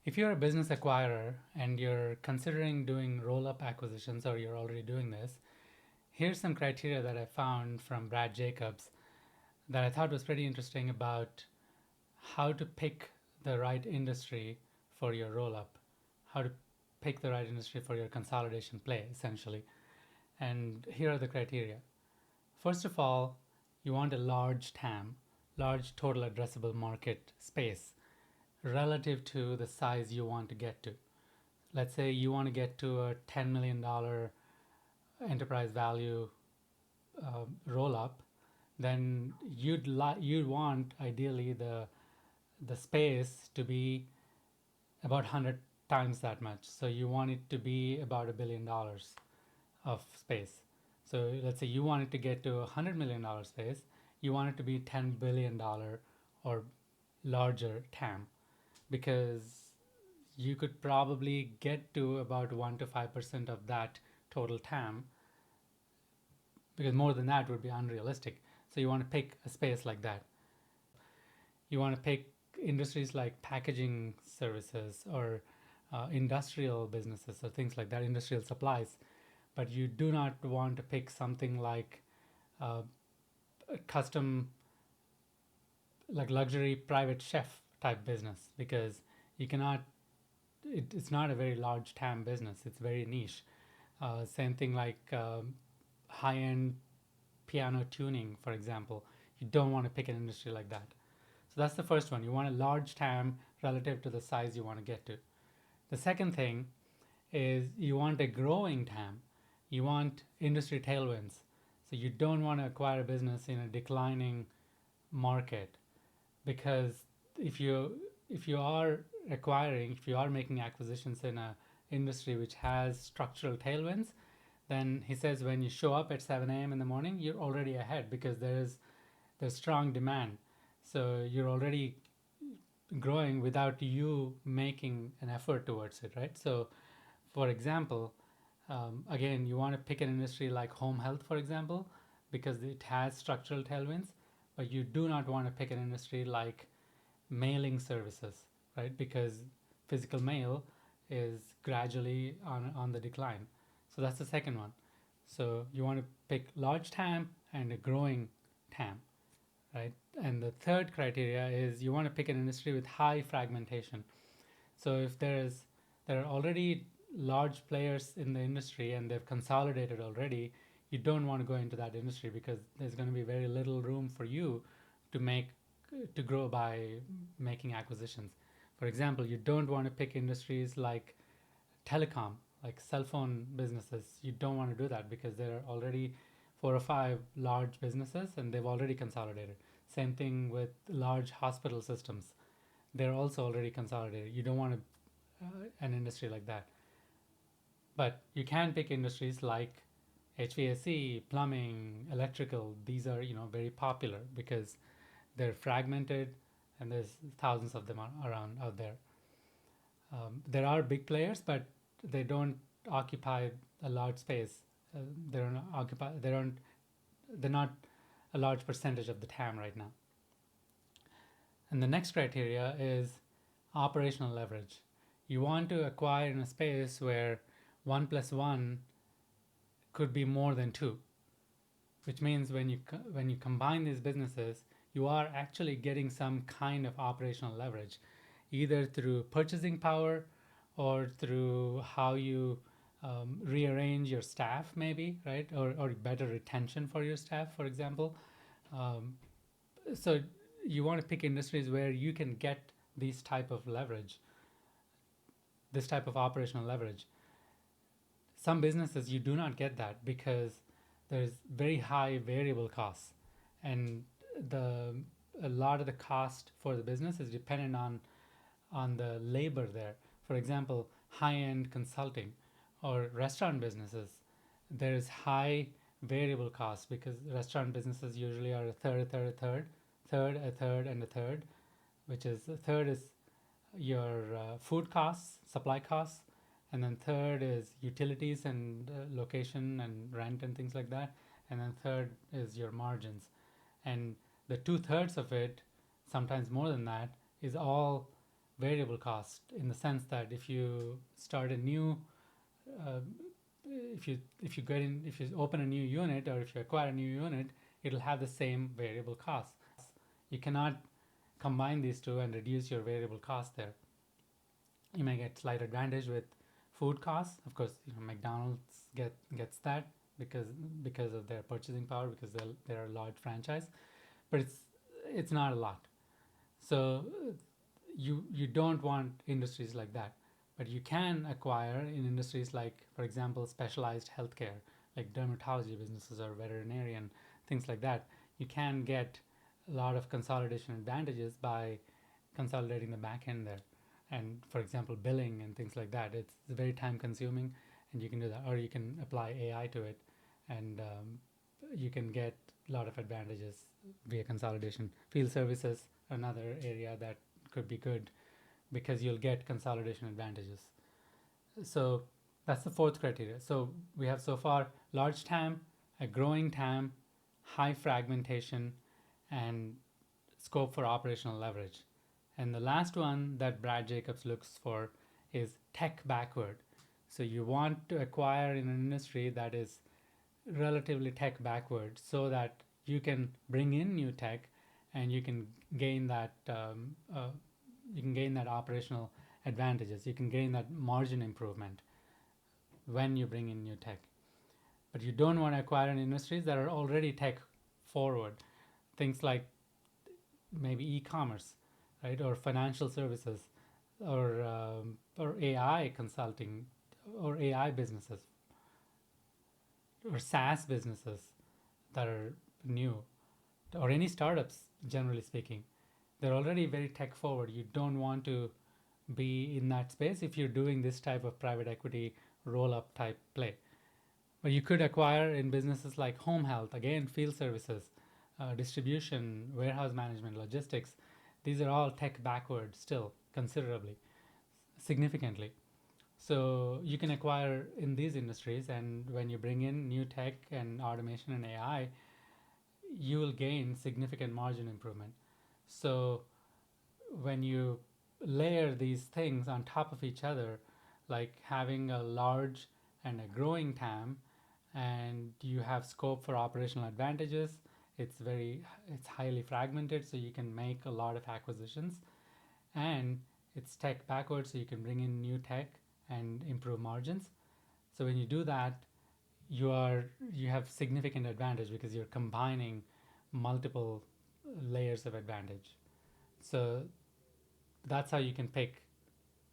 If you're a business acquirer and you're considering doing roll-up acquisitions or you're already doing this, here's some criteria that I found from Brad Jacobs that I thought was pretty interesting about how to pick the right industry for your roll-up, how to pick the right industry for your consolidation play, essentially. And here are the criteria. First of all, you want a large TAM, large total addressable market space, relative to the size you want to get to. Let's say you want to get to a $10 million enterprise value roll up, then you'd want ideally the space to be about 100 times that much. So you want it to be about $1 billion of space. So let's say you want it to get to $100 million space, you want it to be $10 billion or larger TAM, because you could probably get to about 1 to 5% of that total TAM, because more than that would be unrealistic. So you want to pick a space like that. You want to pick industries like packaging services or industrial businesses or things like that, industrial supplies. But you do not want to pick something like a custom, like luxury private chef type business, because you cannot, it's not a very large TAM business, it's very niche. Same thing like high end piano tuning, for example. You don't want to pick an industry like that. So that's the first one. You want a large TAM relative to the size you want to get to. The second thing is you want a growing TAM. You want industry tailwinds. So you don't want to acquire a business in a declining market, because if you if you are if you are making acquisitions in a industry which has structural tailwinds, then he says when you show up at 7 a.m. in the morning, you're already ahead because there's strong demand. So you're already growing without you making an effort towards it, right? So, for example, again, you want to pick an industry like home health, for example, because it has structural tailwinds, but you do not want to pick an industry like mailing services, right? Because physical mail is gradually on the decline. So that's the second one. So you want to pick large TAM and a growing TAM, right? And the third criteria is you want to pick an industry with high fragmentation. So if there are already large players in the industry and they've consolidated already, you don't want to go into that industry because there's going to be very little room for you to make to grow by making acquisitions. For example, you don't want to pick industries like telecom, like cell phone businesses. You don't want to do that because there are already 4 or 5 large businesses and they've already consolidated. Same thing with large hospital systems. They're also already consolidated. You don't want an industry like that. But you can pick industries like HVAC, plumbing, electrical. These are, very popular because they're fragmented and there's thousands of them around out there. There are big players, but they don't occupy a large space. They don't occupy. They don't. They're not a large percentage of the TAM right now. And the next criteria is operational leverage. You want to acquire in a space where 1 plus 1 could be more than 2, which means when you combine these businesses, you are actually getting some kind of operational leverage, either through purchasing power or through how you rearrange your staff, maybe, right? Or better retention for your staff, for example. Um, so you want to pick industries where you can get these type of leverage, this type of operational leverage. Some businesses you do not get that because there's very high variable costs, and the a lot of the cost for the business is dependent on the labor there. For example, high-end consulting or restaurant businesses, there is high variable costs because restaurant businesses usually are a third, a third, a third, third, a third, and a third, which is a third is your food costs, supply costs, and then third is utilities and location and rent and things like that, and then third is your margins. And the 2/3 of it, sometimes more than that, is all variable cost, in the sense that if you start a new uh, if you open a new unit, or if you acquire a new unit, it'll have the same variable cost. You cannot combine these two and reduce your variable cost there. You may get slight advantage with food costs. Of course, McDonald's gets that because of their purchasing power, because they're a large franchise, but it's not a lot. So you don't want industries like that, but you can acquire in industries like, for example, specialized healthcare, like dermatology businesses or veterinarian, things like that. You can get a lot of consolidation advantages by consolidating the back end there. And for example, billing and things like that, it's very time consuming, and you can do that, or you can apply AI to it, and you can get a lot of advantages via consolidation. Field services, another area that could be good, because you'll get consolidation advantages. So that's the fourth criteria. So we have so far large TAM, a growing TAM, high fragmentation, and scope for operational leverage. And the last one that Brad Jacobs looks for is tech backward. So you want to acquire in an industry that is relatively tech backward, so that you can bring in new tech, and you can gain that operational advantages. You can gain that margin improvement when you bring in new tech. But you don't want to acquire in industries that are already tech forward. Things like maybe e-commerce, right, or financial services, or AI consulting, or AI businesses, or SaaS businesses that are new, or any startups. Generally speaking, they're already very tech forward. You don't want to be in that space if you're doing this type of private equity roll up type play. But you could acquire in businesses like home health, again, field services, distribution, warehouse management, logistics. These are all tech backward still, considerably, significantly. So you can acquire in these industries, and when you bring in new tech and automation and AI, you will gain significant margin improvement. So when you layer these things on top of each other, like having a large and a growing TAM, and you have scope for operational advantages, it's highly fragmented, so you can make a lot of acquisitions, and it's tech backwards, so you can bring in new tech and improve margins. So when you do that, you have significant advantage, because you're combining multiple layers of advantage. So that's how you can pick